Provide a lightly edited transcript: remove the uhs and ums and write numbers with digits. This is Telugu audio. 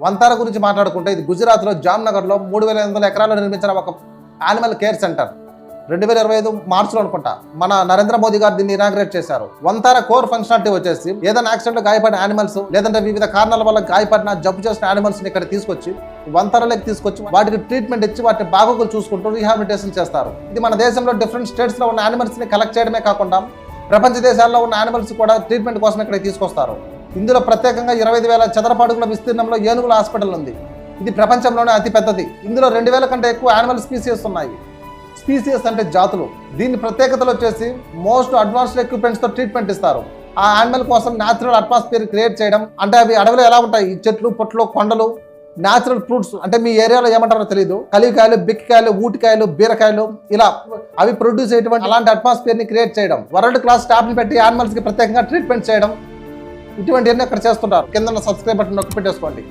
వంతార గురించి మాట్లాడుకుంటే ఇది గుజరాత్లో జామ్నగర్లో 3,800 ఎకరాల్లో నిర్మించిన ఒక యానిమల్ కేర్ సెంటర్ 2025 మార్చిలో అనుకుంటా మన నరేంద్ర మోదీ గారు దీన్ని ఇనాగ్రేట్ చేశారు. వంతార కోర్ ఫంక్షనాలిటీ వచ్చేసి ఏదైనా యాక్సిడెంట్ గాయపడిన యానిమల్స్ లేదంటే వివిధ కారణాల వల్ల గాయపడిన జబ్బు చేసిన యానిమల్స్ ని ఇక్కడ తీసుకొచ్చి వంతారలోకి తీసుకొచ్చి వాటికి ట్రీట్మెంట్ ఇచ్చి వాటిని బాగోగులు చూసుకుంటూ రీహాబిలిటేషన్ చేస్తారు. ఇది మన దేశంలో డిఫరెంట్ స్టేట్స్ లో ఉన్న యానిమల్స్ ని కలెక్ట్ చేయడమే కాకుండా ప్రపంచ దేశాల్లో ఉన్న యానిమల్స్ కూడా ట్రీట్మెంట్ కోసం ఇక్కడ తీసుకొస్తారు. ఇందులో ప్రత్యేకంగా 25,000 చదరపు అడుగుల విస్తీర్ణంలో ఏనుగుల హాస్పిటల్ ఉంది. ఇది ప్రపంచంలోనే అతి పెద్దది. ఇందులో 2,000 కంటే ఎక్కువ యానిమల్ స్పీసీస్ ఉన్నాయి. స్పీసీస్ అంటే జాతులు. దీని ప్రత్యేకతలు వచ్చేసి మోస్ట్ అడ్వాన్స్డ్ ఎక్విప్మెంట్స్ తో ట్రీట్మెంట్ ఇస్తారు. ఆ యానిమల్ కోసం న్యాచురల్ అట్మాస్ఫియర్ క్రియేట్ చేయడం అంటే అవి అడవిలో ఎలా ఉంటాయి, ఈ చెట్లు పొట్లు కొండలు న్యాచురల్ ఫ్రూట్స్ అంటే మీ ఏరియాలో ఏమంటారో తెలియదు, కలికాయలు బిక్కికాయలు ఊటికాయలు బీరకాయలు ఇలా అవి ప్రొడ్యూస్ అయ్యేటువంటి అలాంటి అట్మాస్ఫియర్ ని క్రియేట్ చేయడం, వరల్డ్ క్లాస్ స్టాఫ్ ని పెట్టి యానిమల్స్ కి ప్రత్యేకంగా ట్రీట్మెంట్ చేయడం, ఇటువంటివన్నీ అక్కడ చేస్తుంటారు. కింద సబ్స్క్రైబ్ బటన్ నొక్కి పెట్టేసుకోండి.